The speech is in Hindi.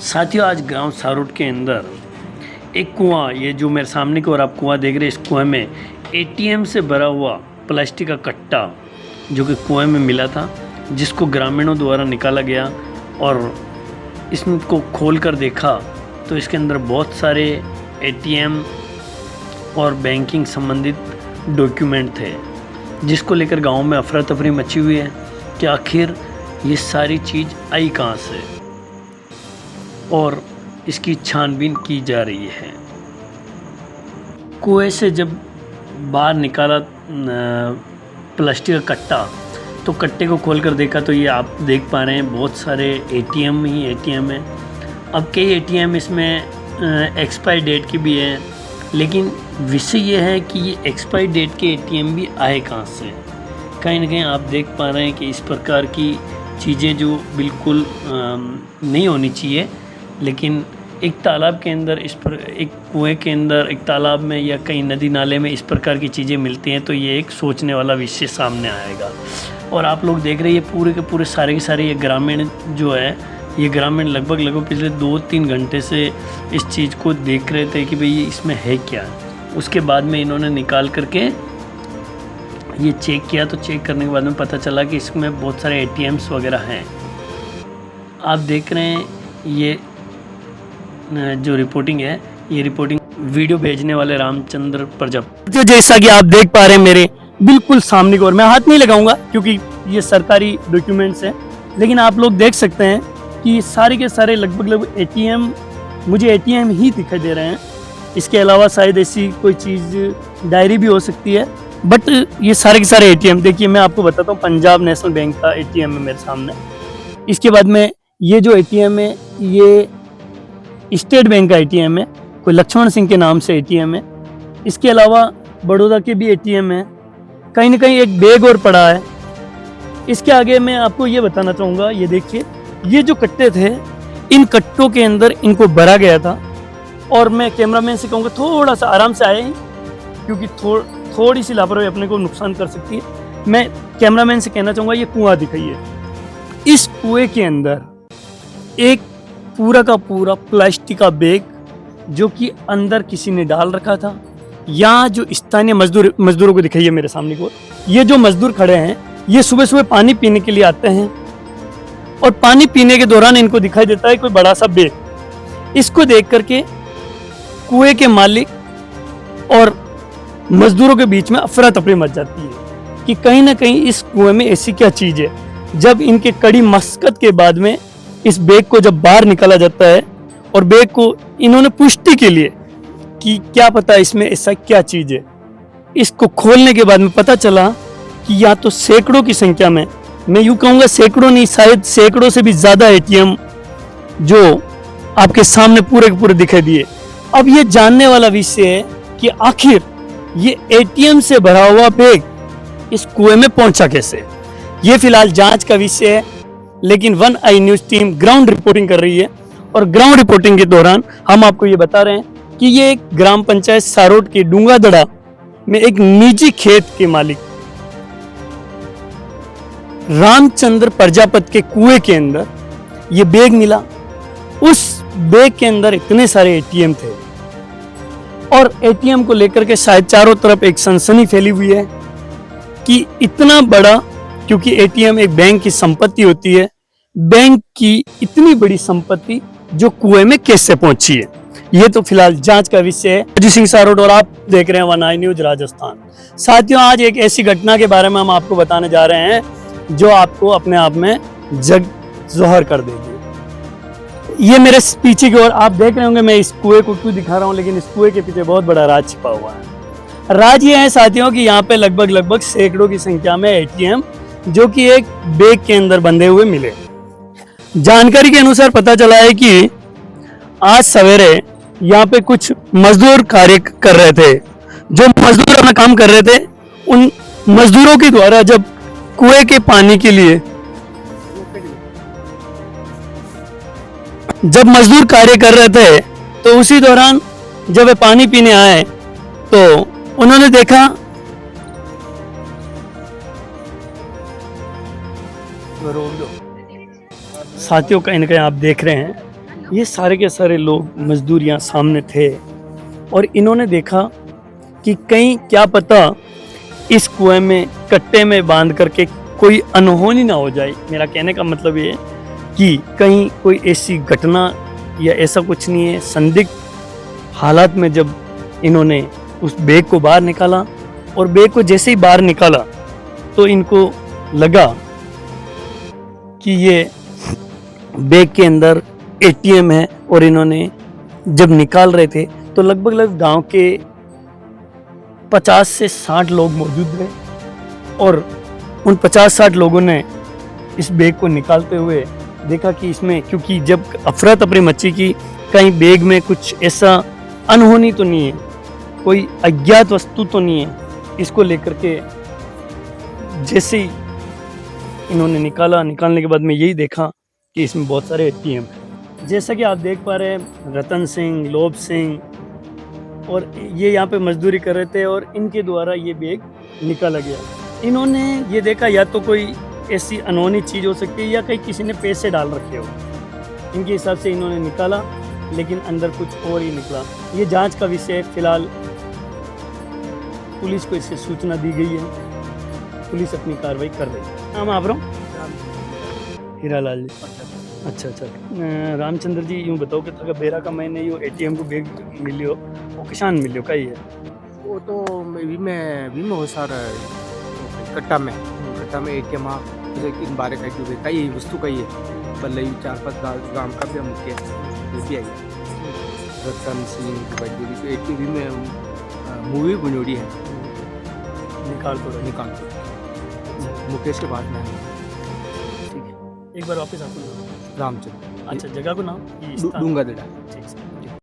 साथियों, आज गांव सारोट के अंदर एक कुआं, ये जो मेरे सामने की ओर आप कुआं देख रहे हैं, इस कुएं में एटीएम से भरा हुआ प्लास्टिक का कट्टा जो कि कुएं में मिला था, जिसको ग्रामीणों द्वारा निकाला गया और इसको खोल कर देखा तो इसके अंदर बहुत सारे एटीएम और बैंकिंग संबंधित डॉक्यूमेंट थे, जिसको लेकर गांव में अफरा तफरी मची हुई है कि आखिर ये सारी चीज़ आई कहाँ से, और इसकी छानबीन की जा रही है। कुएं से जब बाहर निकाला प्लास्टिक का कट्टा, तो कट्टे को खोलकर देखा तो ये आप देख पा रहे हैं बहुत सारे एटीएम ही एटीएम है। अब कई एटीएम इसमें एक्सपायर डेट की भी है, लेकिन विषय ये है कि ये एक्सपायर डेट के एटीएम भी आए कहाँ से। कहीं ना कहीं आप देख पा रहे हैं कि इस प्रकार की चीज़ें जो बिल्कुल नहीं होनी चाहिए, लेकिन एक तालाब के अंदर एक कुएं के अंदर, एक तालाब में या कहीं नदी नाले में इस प्रकार की चीज़ें मिलती हैं, तो ये एक सोचने वाला विषय सामने आएगा। और आप लोग देख रहे हैं ये पूरे के पूरे सारे के सारे ये ग्रामीण जो है, ये ग्रामीण लगभग पिछले 2-3 घंटे से इस चीज़ को देख रहे थे कि भाई इसमें है क्या। उसके बाद में इन्होंने निकाल करके ये चेक किया, तो चेक करने के बाद में पता चला कि इसमें बहुत सारे एटीएम्स वगैरह हैं। आप देख रहे हैं ये जो रिपोर्टिंग है, ये रिपोर्टिंग वीडियो भेजने वाले रामचंद्र प्रजापति, जैसा कि आप देख पा रहे हैं मेरे बिल्कुल सामने की ओर। मैं हाथ नहीं लगाऊंगा क्योंकि ये सरकारी डॉक्यूमेंट्स हैं, लेकिन आप लोग देख सकते हैं कि सारे के सारे लगभग एटीएम, मुझे एटीएम ही दिखाई दे रहे हैं। इसके अलावा शायद ऐसी कोई चीज़ डायरी भी हो सकती है, बट ये सारे के सारे एटीएम देखिए, मैं आपको बताता हूँ। पंजाब नेशनल बैंक का एटीएम है मेरे सामने। इसके बाद में ये जो एटीएम है, ये स्टेट बैंक का एटीएम है, कोई लक्ष्मण सिंह के नाम से एटीएम है। इसके अलावा बड़ौदा के भी एटीएम है। कहीं ना कहीं एक बैग और पड़ा है। इसके आगे मैं आपको ये बताना चाहूँगा, ये देखिए, ये जो कट्टे थे, इन कट्टों के अंदर इनको भरा गया था। और मैं कैमरामैन से कहूँगा थोड़ा सा आराम से आए, क्योंकि थोड़ी सी लापरवाही अपने को नुकसान कर सकती है। मैं कैमरामैन से कहना चाहूँगा ये कुआं दिखाइए। इस कुएं के अंदर एक पूरा का पूरा प्लास्टिक का बैग जो कि अंदर किसी ने डाल रखा था। यहाँ जो स्थानीय मजदूरों को दिखाइए मेरे सामने को, ये जो मजदूर खड़े हैं, ये सुबह सुबह पानी पीने के लिए आते हैं, और पानी पीने के दौरान इनको दिखाई देता है कोई बड़ा सा बैग। इसको देख करके कुएं के मालिक और मजदूरों के बीच में अफरा तफरी मच जाती है कि कहीं ना कहीं इस कुएं में ऐसी क्या चीज़ है। जब इनके कड़ी मशक्कत के बाद में इस बैग को जब बाहर निकाला जाता है, और बैग को इन्होंने पुष्टि के लिए कि क्या पता इसमें ऐसा क्या चीज़ है, इसको खोलने के बाद में पता चला कि या तो सैकड़ों की संख्या में, मैं यूँ कहूँगा सैकड़ों नहीं, शायद सैकड़ों से भी ज़्यादा एटीएम जो आपके सामने पूरे के पूरे दिखाई दिए। अब ये जानने वाला विषय है कि आखिर ये एटीएम से भरा हुआ बैग इस कुएं में पहुंचा कैसे। ये फिलहाल जांच का विषय है, लेकिन one I news team ground reporting कर रही है, और ग्राउंड रिपोर्टिंग के दौरान हम आपको ये बता रहे हैं कि ये एक ग्राम पंचायत सारोट के डूंगादड़ा में एक निजी खेत के मालिक रामचंद्र प्रजापति के कुएं के अंदर ये बैग मिला। उस बैग के अंदर इतने सारे एटीएम थे, और एटीएम को लेकर के शायद चारों तरफ एक सनसनी फैली हुई है कि इतना बड़ा, क्योंकि एटीएम एक बैंक की संपत्ति होती है, बैंक की इतनी बड़ी संपत्ति जो कुएं में कैसे पहुंची है, ये तो फिलहाल जांच का विषय है। अजय सिंह सारोट और आप देख रहे हैं वन आई न्यूज राजस्थान। साथियों, आज एक ऐसी घटना के बारे में हम आपको बताने जा रहे हैं जो आपको अपने आप में जग जोहर कर देगी। ये मेरे पीछे की ओर आप देख रहे होंगे, मैं इस कुएं को क्यों दिखा रहा हूँ, लेकिन इस कुएं के पीछे बहुत बड़ा राज छिपा हुआ है। राज ये है साथियों कि यहाँ पे लगभग सैकड़ों की संख्या में एटीएम जो कि एक बैग के अंदर बंधे हुए मिले। जानकारी के अनुसार पता चला है कि आज सवेरे यहाँ पे कुछ मजदूर कार्य कर रहे थे। जो मजदूर अपना काम कर रहे थे, उन मजदूरों के द्वारा जब कुएं के पानी के लिए जब मजदूर कार्य कर रहे थे, तो उसी दौरान जब वे पानी पीने आए तो उन्होंने देखा साथियों, कहीं ना कहीं आप देख रहे हैं ये सारे के सारे लोग मजदूर यहाँ सामने थे और इन्होंने देखा कि कहीं क्या पता इस कुएं में कट्टे में बांध करके कोई अनहोनी ना हो जाए। मेरा कहने का मतलब ये है कि कहीं कोई ऐसी घटना या ऐसा कुछ नहीं है। संदिग्ध हालात में जब इन्होंने उस बैग को बाहर निकाला और बैग को जैसे ही बाहर निकाला तो इनको लगा कि ये बैग के अंदर एटीएम है और इन्होंने जब निकाल रहे थे तो लगभग गांव के 50 से 60 लोग मौजूद थे और उन 50-60 लोगों ने इस बैग को निकालते हुए देखा कि इसमें, क्योंकि जब अफरा तफरी मची कि कहीं बैग में कुछ ऐसा अनहोनी तो नहीं है, कोई अज्ञात वस्तु तो नहीं है, इसको लेकर के जैसे ही इन्होंने निकालने के बाद में यही देखा कि इसमें बहुत सारे एटीएम हैं। जैसा कि आप देख पा रहे हैं, रतन सिंह, लोभ सिंह और ये यहाँ पे मजदूरी कर रहे थे और इनके द्वारा ये बैग निकाला गया। इन्होंने ये देखा या तो कोई ऐसी अनहोनी चीज़ हो सकती है या कहीं किसी ने पैसे डाल रखे हो, इनके हिसाब से इन्होंने निकाला, लेकिन अंदर कुछ और ही निकला। ये जांच का विषय है। फिलहाल पुलिस को इससे सूचना दी गई है, पुलिस अपनी कार्रवाई कर रही है। नाम आप रहा हीरालाल जी। अच्छा अच्छा। रामचंद्र जी, यूँ बताओ कि था बेरा का मैंने यो एटीएम को बैग मिलियो वो किसान मिलियो का ही है वो तो मैं हो सारा कट्टा में एटीएम जैसे इन बारे का जो कई वस्तु कई है बल्ले 4-5 गांव का भी हम के ये भी आई रतन सिंह बजरी तो एटीवी में मूवी बुनोड़ी है निकाल मुकेश के बाद में। ठीक है, एक बार वापस आपको रामचंद्र। अच्छा, जगह को नाम डूंगा दड़ा। ठीक है।